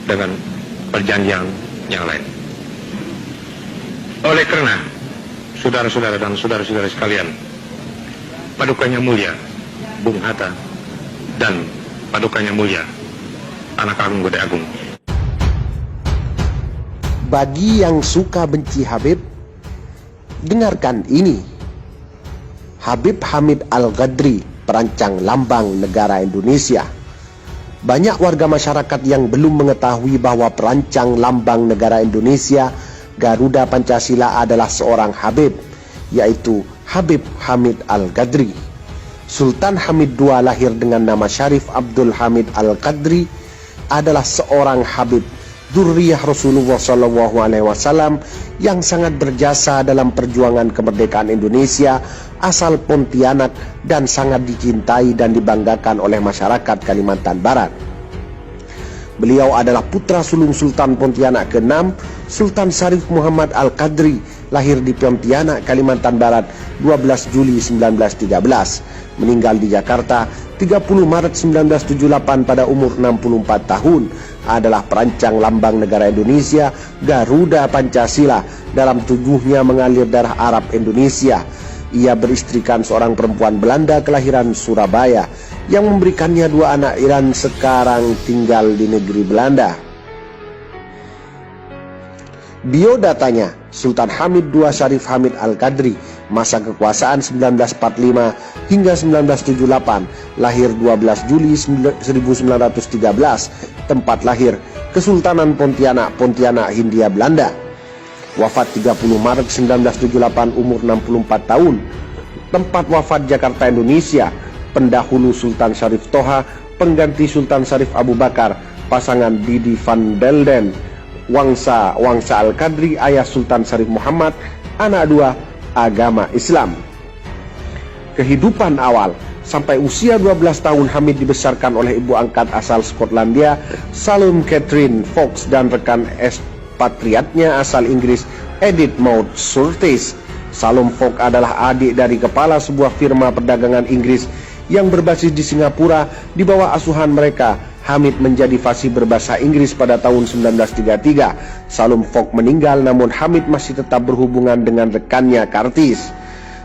dengan perjanjian yang lain. Oleh karena saudara-saudara dan saudara-saudara sekalian, padukannya mulia Bung Hatta dan padukannya mulia Anak Agung Gede Agung. Bagi yang suka benci Habib, dengarkan ini. Habib Hamid Al-Qadri, perancang lambang negara Indonesia. Banyak warga masyarakat yang belum mengetahui bahwa perancang lambang negara Indonesia Garuda Pancasila adalah seorang Habib, yaitu Habib Hamid Al-Qadri. Sultan Hamid II lahir dengan nama Syarif Abdul Hamid Al-Qadri, adalah seorang Habib Dzurriyyah Rasulullah SAW yang sangat berjasa dalam perjuangan kemerdekaan Indonesia, asal Pontianak, dan sangat dicintai dan dibanggakan oleh masyarakat Kalimantan Barat. Beliau adalah putra sulung Sultan Pontianak ke-6, Sultan Syarif Muhammad Al-Qadri, lahir di Pontianak, Kalimantan Barat 12 Juli 1913, meninggal di Jakarta 30 Maret 1978 pada umur 64 tahun, adalah perancang lambang negara Indonesia Garuda Pancasila. Dalam tubuhnya mengalir darah Arab Indonesia. Ia beristrikan seorang perempuan Belanda kelahiran Surabaya yang memberikannya 2 anak Iran, sekarang tinggal di negeri Belanda. Biodatanya, Sultan Hamid II Syarif Hamid Al-Qadri, masa kekuasaan 1945 hingga 1978, lahir 12 Juli 1913, tempat lahir Kesultanan Pontianak, Pontianak, Hindia Belanda. Wafat 30 Maret 1978, umur 64 tahun. Tempat wafat Jakarta, Indonesia. Pendahulu Sultan Syarif Toha, pengganti Sultan Syarif Abu Bakar, pasangan Didi van Delden. Wangsa Al-Qadri, ayah Sultan Syarif Muhammad, anak 2, agama Islam. Kehidupan awal. Sampai usia 12 tahun Hamid dibesarkan oleh ibu angkat asal Skotlandia, Salome Catherine Fox, dan rekan ekspatriatnya asal Inggris, Edith Maud Surtees. Salome Fox adalah adik dari kepala sebuah firma perdagangan Inggris yang berbasis di Singapura. Di bawah asuhan mereka, Hamid menjadi fasih berbahasa Inggris pada tahun 1933. Salome Fox meninggal, namun Hamid masih tetap berhubungan dengan rekannya Kartis.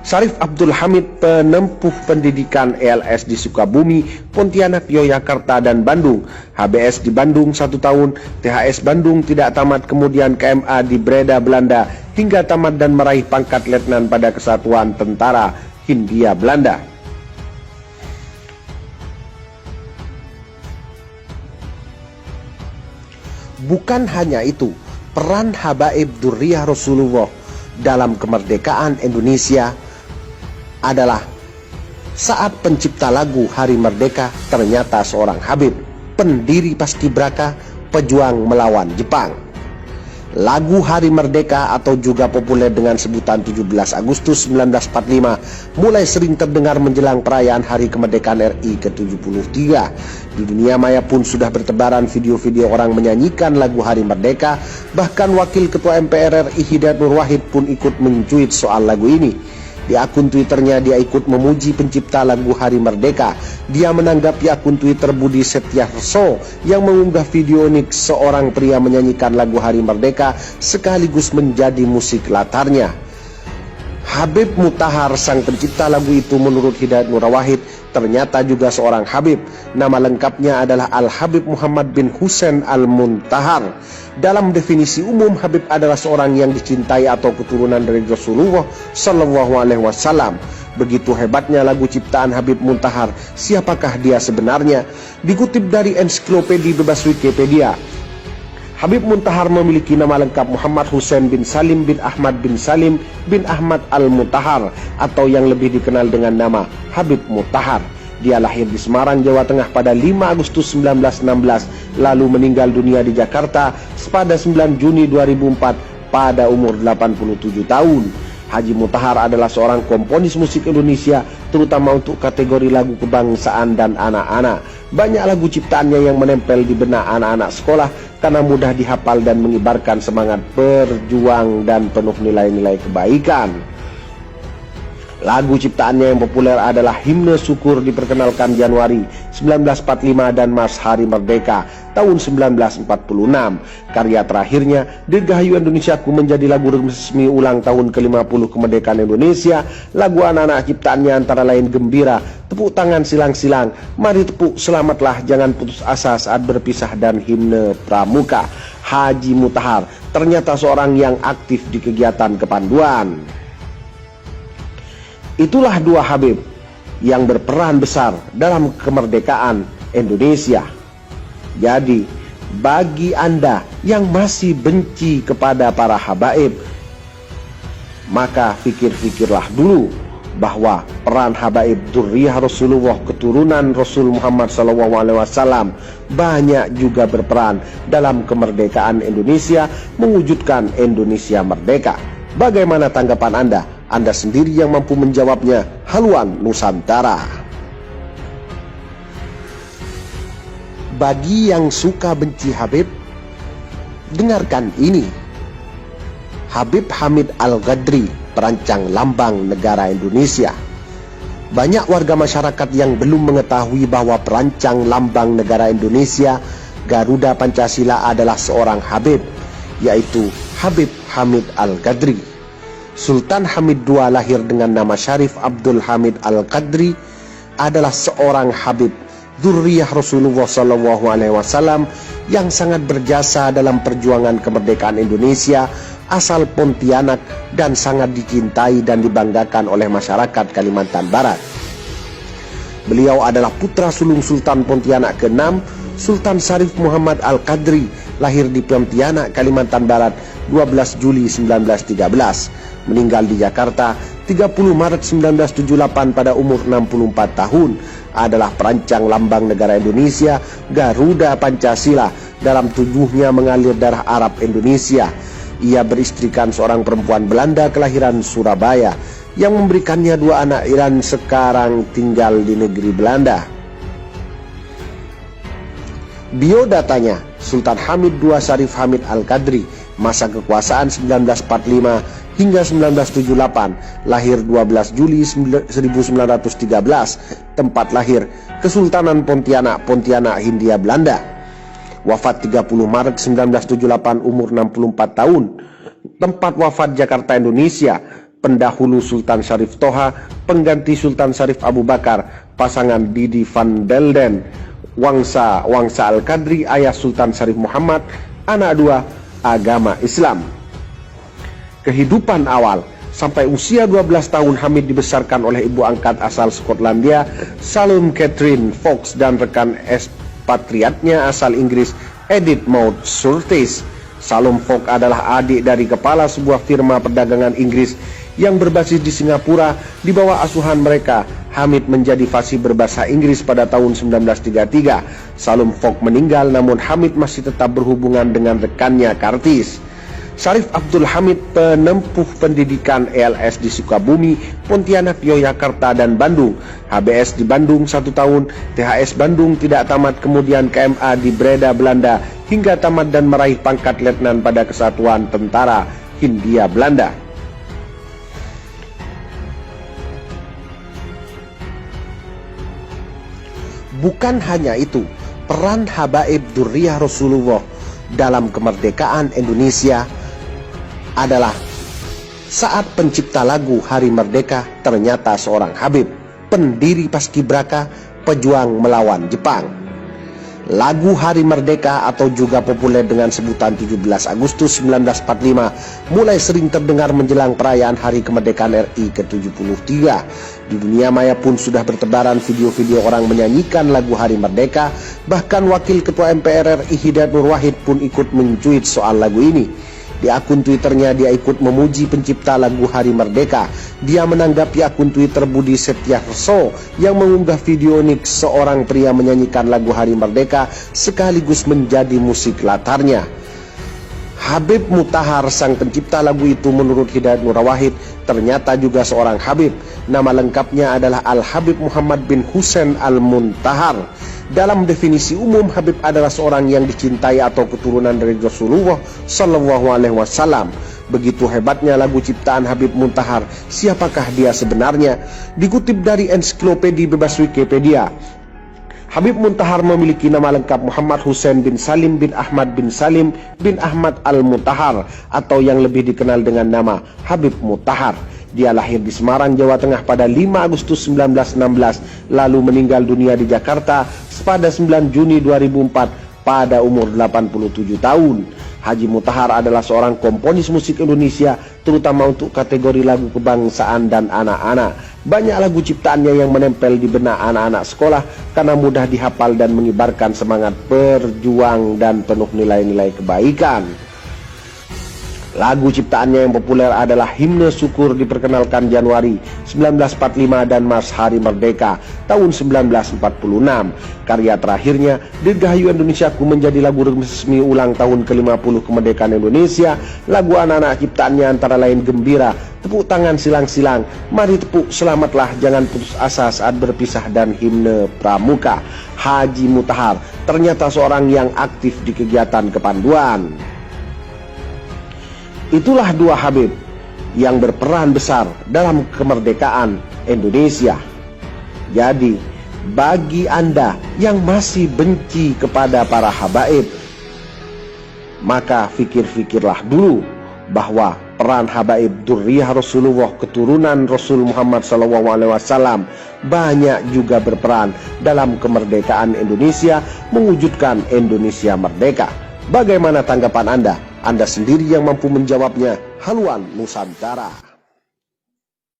Syarif Abdul Hamid penempuh pendidikan ELS di Sukabumi, Pontianak, Yogyakarta, dan Bandung. HBS di Bandung 1 tahun, THS Bandung tidak tamat, kemudian KMA di Breda, Belanda, hingga tamat dan meraih pangkat letnan pada Kesatuan Tentara Hindia Belanda. Bukan hanya itu, peran habaib Dzurriyyah Rasulullah dalam kemerdekaan Indonesia adalah saat pencipta lagu Hari Merdeka ternyata seorang Habib, pendiri Paskibraka, pejuang melawan Jepang. Lagu Hari Merdeka atau juga populer dengan sebutan 17 Agustus 1945 mulai sering terdengar menjelang perayaan Hari Kemerdekaan RI ke-73. Di dunia maya pun sudah bertebaran video-video orang menyanyikan lagu Hari Merdeka. Bahkan Wakil Ketua MPR RI Hidayat Nur Wahid pun ikut mencuit soal lagu ini. Di akun Twitternya dia ikut memuji pencipta lagu Hari Merdeka. Dia menanggapi akun Twitter Budi Setiarso yang mengunggah video unik seorang pria menyanyikan lagu Hari Merdeka sekaligus menjadi musik latarnya. Habib Mutahar, sang pencipta lagu itu, menurut Hidayat Nur Wahid ternyata juga seorang Habib. Nama lengkapnya adalah Al-Habib Muhammad bin Husain Al-Muntahar. Dalam definisi umum, Habib adalah seorang yang dicintai atau keturunan dari Rasulullah Shallallahu Alaihi Wasallam. Begitu hebatnya lagu ciptaan Habib Muntahar. Siapakah dia sebenarnya? Dikutip dari ensiklopedia bebas Wikipedia, Habib Muntahar memiliki nama lengkap Muhammad Husain bin Salim bin Ahmad bin Salim bin Ahmad Al-Mutahar, atau yang lebih dikenal dengan nama Habib Mutahar. Dia lahir di Semarang, Jawa Tengah pada 5 Agustus 1916, lalu meninggal dunia di Jakarta pada 9 Juni 2004 pada umur 87 tahun. Haji Mutahar adalah seorang komponis musik Indonesia, terutama untuk kategori lagu kebangsaan dan anak-anak. Banyak lagu ciptaannya yang menempel di benak anak-anak sekolah karena mudah dihafal dan mengibarkan semangat berjuang dan penuh nilai-nilai kebaikan. Lagu ciptaannya yang populer adalah Himne Syukur, diperkenalkan Januari 1945, dan Mas Hari Merdeka tahun 1946. Karya terakhirnya, Dirgahayu Indonesiaku, menjadi lagu resmi ulang tahun ke-50 kemerdekaan Indonesia. Lagu anak-anak ciptaannya antara lain Gembira, Tepuk Tangan Silang-Silang, Mari Tepuk, Selamatlah, Jangan Putus Asa Saat Berpisah, dan Himne Pramuka. Haji Mutahar ternyata seorang yang aktif di kegiatan kepanduan. Itulah dua Habib yang berperan besar dalam kemerdekaan Indonesia. Jadi, bagi Anda yang masih benci kepada para habaib, maka pikir-pikirlah dulu bahwa peran habaib dzurriyyah Rasulullah, keturunan Rasul Muhammad SAW, banyak juga berperan dalam kemerdekaan Indonesia, mewujudkan Indonesia merdeka. Bagaimana tanggapan Anda? Anda sendiri yang mampu menjawabnya. Haluan Nusantara. Bagi yang suka benci Habib, dengarkan ini. Habib Hamid Al-Qadri, perancang lambang negara Indonesia. Banyak warga masyarakat yang belum mengetahui bahwa perancang lambang negara Indonesia, Garuda Pancasila, adalah seorang Habib, yaitu Habib Hamid Al-Qadri. Sultan Hamid II lahir dengan nama Syarif Abdul Hamid Al-Qadri, adalah seorang Habib dzurriyyah Rasulullah SAW yang sangat berjasa dalam perjuangan kemerdekaan Indonesia, asal Pontianak, dan sangat dicintai dan dibanggakan oleh masyarakat Kalimantan Barat. Beliau adalah putra sulung Sultan Pontianak ke-6, Sultan Syarif Muhammad Al-Qadri, lahir di Pontianak, Kalimantan Barat, 12 Juli 1913. Meninggal di Jakarta 30 Maret 1978 pada umur 64 tahun. Adalah perancang lambang negara Indonesia, Garuda Pancasila. Dalam tubuhnya mengalir darah Arab Indonesia. Ia beristrikan seorang perempuan Belanda kelahiran Surabaya yang memberikannya 2 anak dan sekarang tinggal di negeri Belanda. Biodatanya, Sultan Hamid II Syarif Hamid Al-Qadri, masa kekuasaan 1945 hingga 1978, lahir 12 Juli 1913, tempat lahir Kesultanan Pontianak, Pontianak, Hindia Belanda. Wafat 30 Maret 1978, umur 64 tahun. Tempat wafat Jakarta, Indonesia. Pendahulu Sultan Syarif Toha, pengganti Sultan Syarif Abu Bakar, pasangan Didi Van Delden. Wangsa Al-Qadri, ayah Sultan Syarif Muhammad, anak 2, agama Islam. Kehidupan awal. Sampai usia 12 tahun Hamid dibesarkan oleh ibu angkat asal Skotlandia, Salome Catherine Fox, dan rekan ekspatriatnya asal Inggris, Edith Maud Surtees. Salome Fox adalah adik dari kepala sebuah firma perdagangan Inggris yang berbasis di Singapura. Di bawah asuhan mereka, Hamid menjadi fasih berbahasa Inggris pada tahun 1933. Salome Fox meninggal, namun Hamid masih tetap berhubungan dengan rekannya Kartis. Syarif Abdul Hamid penempuh pendidikan ELS di Sukabumi, Pontianak, Yogyakarta, dan Bandung. HBS di Bandung 1 tahun, THS Bandung tidak tamat, kemudian KMA di Breda, Belanda, hingga tamat dan meraih pangkat letnan pada Kesatuan Tentara Hindia Belanda. Bukan hanya itu, peran habaib dzurriyyah Rasulullah dalam kemerdekaan Indonesia adalah saat pencipta lagu Hari Merdeka ternyata seorang Habib, pendiri Paskibraka, pejuang melawan Jepang. Lagu Hari Merdeka atau juga populer dengan sebutan 17 Agustus 1945 mulai sering terdengar menjelang perayaan Hari Kemerdekaan RI ke-73. Di dunia maya pun sudah bertebaran video-video orang menyanyikan lagu Hari Merdeka. Bahkan Wakil Ketua MPR RI Hidayat Nur Wahid pun ikut mencuit soal lagu ini. Di akun Twitternya dia ikut memuji pencipta lagu Hari Merdeka. Dia menanggapi akun Twitter Budi Setiarso yang mengunggah video nik seorang pria menyanyikan lagu Hari Merdeka sekaligus menjadi musik latarnya. Habib Mutahar, sang pencipta lagu itu, menurut Hidayat Nur Wahid ternyata juga seorang Habib. Nama lengkapnya adalah Al-Habib Muhammad bin Husain Al-Muntahar. Dalam definisi umum, Habib adalah seorang yang dicintai atau keturunan dari Rasulullah SAW. Begitu hebatnya lagu ciptaan Habib Muntahar. Siapakah dia sebenarnya? Dikutip dari ensiklopedia bebas Wikipedia, Habib Muntahar memiliki nama lengkap Muhammad Hussein bin Salim bin Ahmad bin Salim bin Ahmad Al-Muntahar atau yang lebih dikenal dengan nama Habib Muntahar. Dia lahir di Semarang, Jawa Tengah pada 5 Agustus 1916, lalu meninggal dunia di Jakarta pada 9 Juni 2004 pada umur 87 tahun. Haji Muntahar adalah seorang komponis musik Indonesia, terutama untuk kategori lagu kebangsaan dan anak-anak. Banyak lagu ciptaannya yang menempel di benak anak-anak sekolah karena mudah dihafal dan mengibarkan semangat berjuang dan penuh nilai-nilai kebaikan. Lagu ciptaannya yang populer adalah Himne Syukur, diperkenalkan Januari 1945 dan Mars Hari Merdeka tahun 1946. Karya terakhirnya Dirgahayu Indonesiaku menjadi lagu resmi ulang tahun ke-50 kemerdekaan Indonesia. Lagu anak-anak ciptaannya antara lain Gembira, Tepuk Tangan Silang-Silang, Mari Tepuk, Selamatlah, Jangan Putus Asa Saat Berpisah, dan Himne Pramuka. Haji Muntahar ternyata seorang yang aktif di kegiatan kepanduan. Itulah dua Habib yang berperan besar dalam kemerdekaan Indonesia. Jadi, bagi Anda yang masih benci kepada para habaib, maka fikir-fikirlah dulu bahwa peran habaib Dzurriyyah Rasulullah, keturunan Rasul Muhammad SAW, banyak juga berperan dalam kemerdekaan Indonesia, mewujudkan Indonesia merdeka. Bagaimana tanggapan Anda? Anda sendiri yang mampu menjawabnya. Haluan Nusantara.